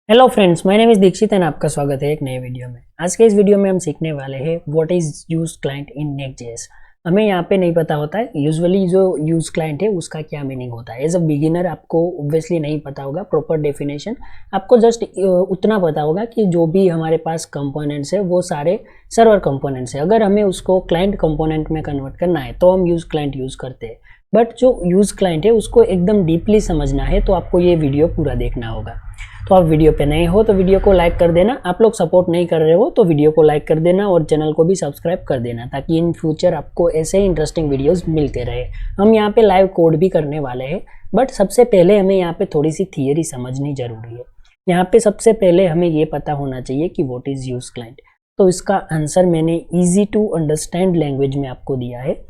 Hello friends, my name is Dikshit and आपका स्वागत है एक नए वीडियो में। आज के इस वीडियो में हम सीखने वाले हैं what is use client in Next JS. हमें यहाँ पे नहीं पता होता है यूजुअली जो यूज क्लाइंट है उसका क्या मीनिंग होता है। एज अ बिगिनर आपको ऑब्वियसली नहीं पता होगा प्रॉपर डेफिनेशन। आपको जस्ट उतना पता होगा कि जो भी हमारे पास कंपोनेंट्स है वो सारे सर्वर कंपोनेंट्स है। अगर हमें उसको क्लाइंट कंपोनेंट में कन्वर्ट करना है तो हम यूज क्लाइंट यूज करते हैं। बट जो यूज क्लाइंट है उसको एकदम डीपली समझना है तो आपको ये वीडियो पूरा देखना होगा। तो आप वीडियो पे नए हो तो वीडियो को लाइक कर देना। आप लोग सपोर्ट नहीं कर रहे हो तो वीडियो को लाइक कर देना और चैनल को भी सब्सक्राइब कर देना ताकि इन फ्यूचर आपको ऐसे ही इंटरेस्टिंग वीडियोस मिलते रहे। हम यहाँ पे लाइव कोड भी करने वाले हैं, बट सबसे पहले हमें यहाँ पे थोड़ी सी थियरी समझनी जरूरी है। यहाँ पे सबसे पहले हमें ये पता होना चाहिए कि व्हाट इज यूज क्लाइंट। तो इसका आंसर मैंने ईजी टू अंडरस्टैंड लैंग्वेज में आपको दिया है।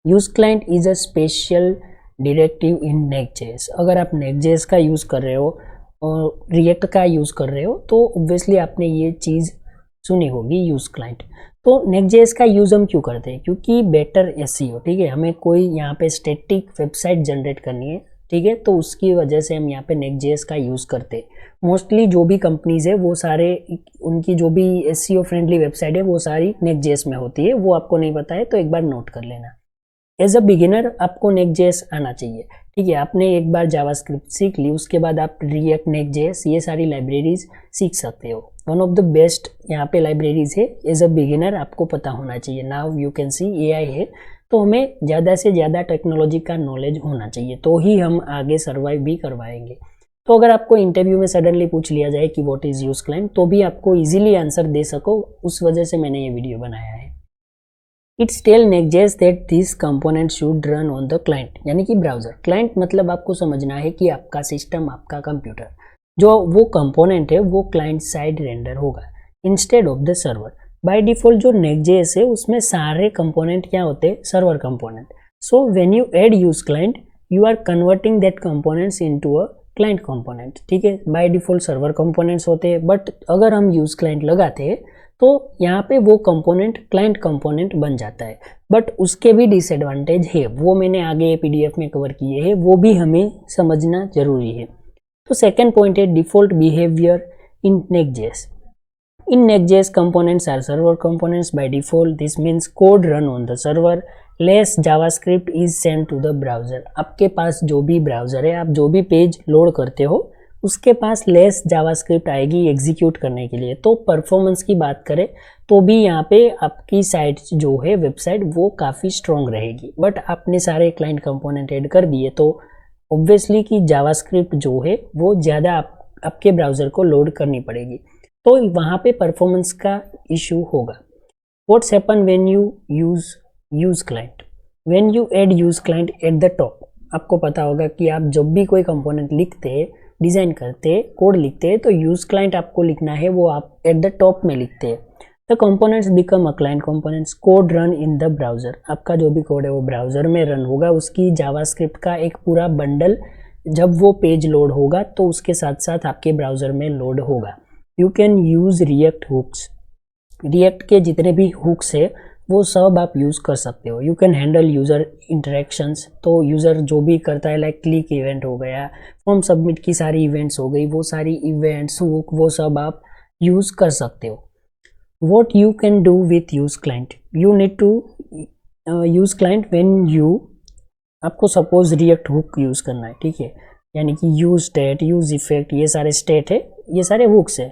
Use client is a special directive in Next JS. अगर आप नेक्स्ट.जेएस का यूज कर रहे हो और रिएक्ट का यूज़ कर रहे हो तो ऑब्वियसली आपने ये चीज़ सुनी होगी यूज़ क्लाइंट। तो नेक्स्ट.जेएस का यूज़ हम क्यों करते हैं? क्योंकि बेटर एसईओ, ठीक है, हमें कोई यहाँ पे स्टैटिक वेबसाइट जनरेट करनी है, ठीक है, तो उसकी वजह से हम यहाँ पे नेक्स्ट.जेएस का यूज़ करते हैं। मोस्टली जो भी कंपनीज है वो सारे उनकी जो भी एसईओ फ्रेंडली वेबसाइट है वो सारी नेक्स्ट.जेएस में होती है। वो आपको नहीं पता है तो एक बार नोट कर लेना। एज अ बिगिनर आपको नेक्स्ट.जेएस आना चाहिए, ठीक है। आपने एक बार जावास्क्रिप्ट सीख ली, उसके बाद आप रिएक्ट, नेक्स्ट.जेएस ये सारी लाइब्रेरीज सीख सकते हो। वन ऑफ द बेस्ट यहाँ पे लाइब्रेरीज है। एज अ बिगिनर आपको पता होना चाहिए। Now you can see AI है, तो हमें ज़्यादा से ज़्यादा टेक्नोलॉजी का नॉलेज होना चाहिए तो ही हम आगे सर्वाइव भी करवाएंगे। तो अगर आपको इंटरव्यू में सडनली पूछ लिया जाए कि व्हाट इज़ यूज क्लाइंट, तो भी आपको ईजिली आंसर दे सको, उस वजह से मैंने ये वीडियो बनाया है। It's tell Next JS that this component should run on the client, यानी कि ब्राउजर। क्लाइंट मतलब आपको समझना है कि आपका सिस्टम, आपका कंप्यूटर, जो वो कंपोनेंट है वो क्लाइंट साइड रेंडर होगा instead of the server. By default जो नेक्स्ट.जेएस है उसमें सारे कंपोनेंट क्या होते हैं? Server component. So when you add use client you are converting that components into a client component, ठीक है। बाय डिफॉल्ट सर्वर कंपोनेंट्स होते हैं, बट अगर हम यूज क्लाइंट लगाते हैं तो यहाँ पे वो कंपोनेंट क्लाइंट कंपोनेंट बन जाता है। बट उसके भी डिसएडवांटेज है, वो मैंने आगे पीडीएफ में कवर किए हैं, वो भी हमें समझना जरूरी है। तो सेकंड पॉइंट है default behaviour in Next JS. In Next.js, components are server components by default. This means code run on the server. Less JavaScript is sent to the browser. आपके पास जो भी ब्राउज़र है, आप जो भी पेज लोड करते हो, उसके पास लेस जावास्क्रिप्ट आएगी एग्जीक्यूट करने के लिए। तो परफॉर्मेंस की बात करें तो भी यहाँ पे आपकी साइट जो है, वेबसाइट, वो काफ़ी स्ट्रॉन्ग रहेगी। बट आपने सारे क्लाइंट कंपोनेंट ऐड कर दिए तो ऑब्वियसली कि जावास्क्रिप्ट जो है वो ज़्यादा आपके ब्राउज़र को लोड करनी पड़ेगी, तो वहाँ पे परफॉर्मेंस का इशू होगा। What's happen when you use client? When you add use client at the top, आपको पता होगा कि आप जब भी कोई कंपोनेंट लिखते, डिज़ाइन करते, कोड लिखते, तो यूज क्लाइंट आपको लिखना है, वो आप एट द टॉप में लिखते हैं। The components become a client components. Code run in the browser, आपका जो भी कोड है वो ब्राउज़र में रन होगा। उसकी जावास्क्रिप्ट का एक पूरा बंडल जब वो पेज लोड होगा तो उसके साथ साथ आपके ब्राउज़र में लोड होगा। You can use React hooks. React के जितने भी हुक्स है वो सब आप यूज़ कर सकते हो। You can handle user interactions, तो यूज़र जो भी करता है, लाइक क्लिक इवेंट हो गया, फॉर्म सबमिट की सारी इवेंट्स हो गई, वो सारी इवेंट्स, हुक, वो सब आप यूज़ कर सकते हो। What you can do with use client? You need to use client when you, आपको सपोज रिएक्ट हुक यूज़ करना है, ठीक है, यानी कि यूज स्टेट, यूज इफेक्ट, ये सारे स्टेट है, ये सारे हुक्स है।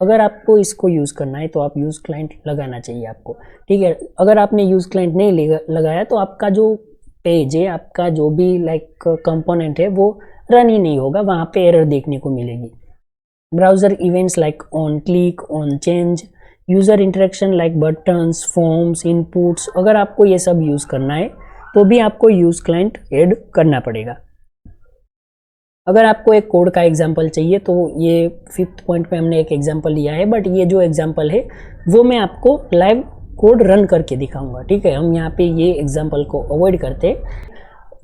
अगर आपको इसको यूज़ करना है तो आप यूज़ क्लाइंट लगाना चाहिए आपको, ठीक है। अगर आपने यूज़ क्लाइंट नहीं लगाया तो आपका जो पेज है, आपका जो भी लाइक कंपोनेंट है वो रन ही नहीं होगा, वहाँ पे एरर देखने को मिलेगी। Browser events like on click, on change, user interaction like buttons, forms, inputs, अगर आपको ये सब यूज़ करना है तो भी आपको यूज़ क्लाइंट ऐड करना पड़ेगा। अगर आपको एक कोड का एग्जांपल चाहिए तो ये 5th पॉइंट पे हमने एक एग्जांपल लिया है, बट ये जो एग्जांपल है वो मैं आपको लाइव कोड रन करके दिखाऊंगा, ठीक है। हम यहाँ पे ये एग्जांपल को अवॉइड करते।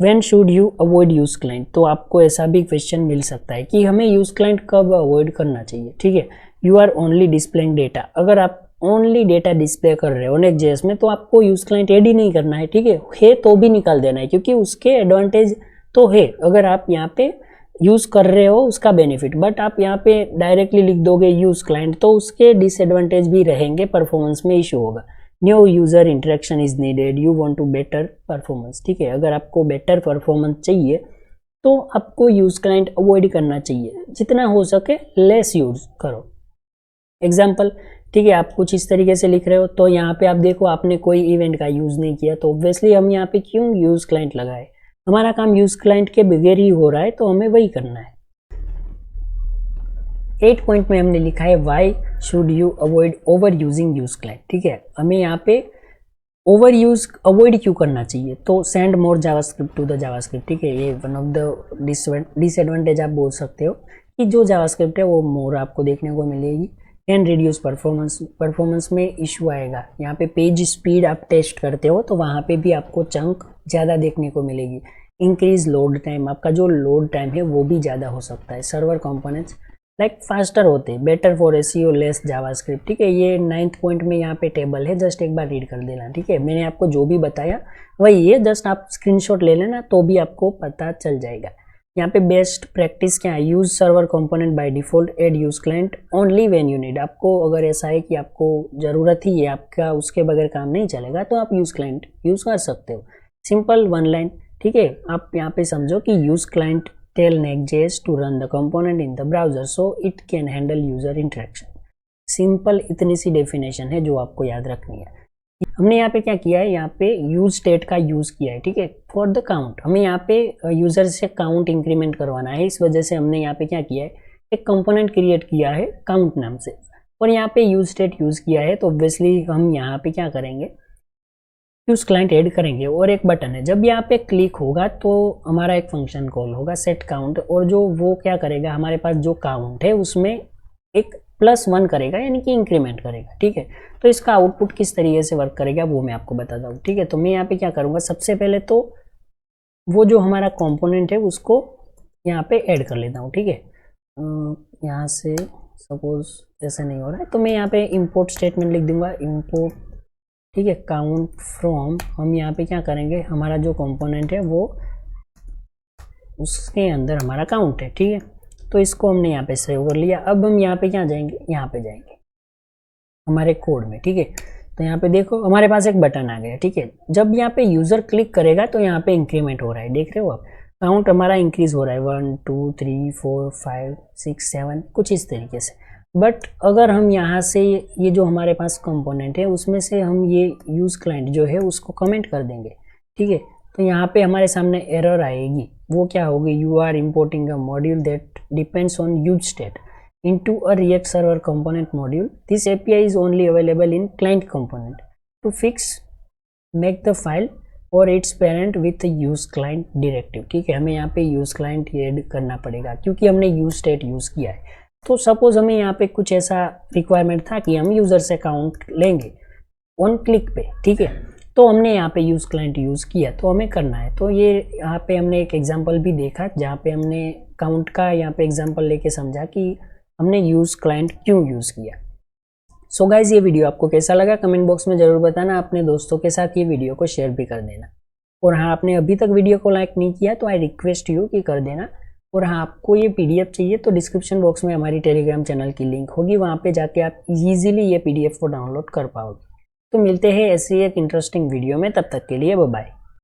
When should you avoid use client? तो आपको ऐसा भी क्वेश्चन मिल सकता है कि हमें यूज क्लाइंट कब अवॉइड करना चाहिए, ठीक है। You are only displaying data, अगर आप ओनली डेटा डिस्प्ले कर रहे हो नेक्स्ट.जेएस में तो आपको यूज क्लाइंट ऐड ही नहीं करना है, ठीक है तो भी निकाल देना है, क्योंकि उसके एडवांटेज तो है। अगर आप यहाँ पे यूज़ कर रहे हो उसका बेनिफिट, बट आप यहाँ पे डायरेक्टली लिख दोगे यूज़ क्लाइंट तो उसके डिसएडवांटेज भी रहेंगे, परफॉर्मेंस में इशू होगा। New user interaction is needed, you want to better performance. ठीक है, अगर आपको बेटर परफॉर्मेंस चाहिए तो आपको यूज़ क्लाइंट अवॉइड करना चाहिए, जितना हो सके लेस यूज़ करो। एग्जाम्पल, ठीक है, आप कुछ इस तरीके से लिख रहे हो तो यहाँ पे आप देखो आपने कोई इवेंट का यूज़ नहीं किया, तो ऑब्वियसली हम यहाँ पे क्यों यूज़ क्लाइंट लगाए, हमारा काम यूज़ क्लाइंट के बगैर ही हो रहा है तो हमें वही करना है। 8 पॉइंट में हमने लिखा है why should you avoid over using use client. ठीक है, हमें यहाँ पे ओवर यूज अवॉइड क्यों करना चाहिए, तो send more JavaScript to the JavaScript. ठीक है, ये वन ऑफ द डिसएडवांटेज आप बोल सकते हो कि जो जावास्क्रिप्ट है वो मोर आपको देखने को मिलेगी। एंड रिड्यूस परफॉर्मेंस में इशू आएगा। यहाँ पे पेज स्पीड आप टेस्ट करते हो तो वहाँ पे भी आपको चंक ज़्यादा देखने को मिलेगी। इंक्रीज लोड टाइम, आपका जो लोड टाइम है वो भी ज़्यादा हो सकता है। सर्वर कंपोनेंट्स लाइक फास्टर होते, better for SEO less JavaScript. ठीक है, ये 9th पॉइंट में यहाँ पे टेबल है, जस्ट एक बार रीड कर देना। ठीक है, मैंने आपको जो भी बताया वही है, जस्ट आप स्क्रीनशॉट ले लेना तो भी आपको पता चल जाएगा। यहाँ पे बेस्ट प्रैक्टिस क्या है, use server component by default, add use client only when you need. आपको अगर ऐसा है कि आपको ज़रूरत ही है, आपका उसके बगैर काम नहीं चलेगा, तो आप यूज क्लाइंट यूज़ कर सकते हो। Simple one line. ठीक है, आप यहाँ पे समझो कि use client tell Next.js to run the component in the browser so it can handle user interaction। Simple इतनी सी डेफिनेशन है जो आपको याद रखनी है। हमने यहाँ पे क्या किया है, यहाँ पे यूज स्टेट का यूज किया है। ठीक है, फॉर द काउंट, हमें यहाँ पे यूजर से काउंट इंक्रीमेंट करवाना है, इस वजह से हमने यहाँ पे क्या किया है, एक कंपोनेंट क्रिएट किया है काउंट नाम से, और यहाँ पे यूज स्टेट यूज किया है। तो ऑब्वियसली हम यहाँ पे क्या करेंगे, यूज क्लाइंट ऐड करेंगे, और एक बटन है, जब यहाँ पे क्लिक होगा तो हमारा एक फंक्शन कॉल होगा सेट काउंट, और जो वो क्या करेगा, हमारे पास जो काउंट है उसमें एक +1 करेगा, यानी कि इंक्रीमेंट करेगा। ठीक है, तो इसका आउटपुट किस तरीके से वर्क करेगा वो मैं आपको बताता हूँ। ठीक है, तो मैं यहाँ पे क्या करूँगा, सबसे पहले तो वो जो हमारा कंपोनेंट है उसको यहाँ पे ऐड कर लेता हूँ। ठीक है, यहाँ से सपोज ऐसा नहीं हो रहा है तो मैं यहाँ पे इंपोर्ट स्टेटमेंट लिख दूंगा, इंपोर्ट। ठीक है, काउंट फ्रॉम, हम यहाँ पे क्या करेंगे, हमारा जो कंपोनेंट है वो उसके अंदर हमारा काउंट है। ठीक है, तो इसको हमने यहाँ पे सेव कर लिया। अब हम यहाँ पे क्या जाएंगे, यहाँ पे जाएंगे हमारे कोड में। ठीक है, तो यहाँ पे देखो हमारे पास एक बटन आ गया। ठीक है, जब यहाँ पे यूज़र क्लिक करेगा तो यहाँ पे इंक्रीमेंट हो रहा है, देख रहे हो आप, काउंट हमारा इंक्रीज हो रहा है 1 2 3 4 5 6 7 कुछ इस तरीके से। बट अगर हम यहाँ से ये जो हमारे पास कंपोनेंट है उसमें से हम ये यूज़ क्लाइंट जो है उसको कमेंट कर देंगे। ठीक है, तो यहाँ पे हमारे सामने एरर आएगी, वो क्या होगी, you are importing a module that depends on use state into a React server component module. This API is only available in client component. To fix, make the file or its parent with use client directive। ठीक है, हमें यहाँ पे use client add करना पड़ेगा क्योंकि हमने use state use किया है। तो सपोज हमें यहाँ पे कुछ ऐसा रिक्वायरमेंट था कि हम यूज़र से काउंट लेंगे ऑन क्लिक पे। ठीक है, तो हमने यहाँ पे यूज़ क्लाइंट यूज़ किया तो हमें करना है। तो ये यहाँ पे हमने एक एग्जाम्पल भी देखा जहाँ पे हमने काउंट का यहाँ पे एग्जाम्पल लेके समझा कि हमने यूज़ क्लाइंट क्यों यूज़ किया। सो गाइज, ये वीडियो आपको कैसा लगा कमेंट बॉक्स में ज़रूर बताना, अपने दोस्तों के साथ ये वीडियो को शेयर भी कर देना। और हाँ, आपने अभी तक वीडियो को लाइक नहीं किया तो आई रिक्वेस्ट यू कि कर देना। और हाँ, आपको ये PDF चाहिए तो डिस्क्रिप्शन बॉक्स में हमारी टेलीग्राम चैनल की लिंक होगी, वहाँ पे जाके आप इजीली ये PDF को डाउनलोड कर पाओगे। तो मिलते हैं ऐसी एक इंटरेस्टिंग वीडियो में, तब तक के लिए बाय बाय।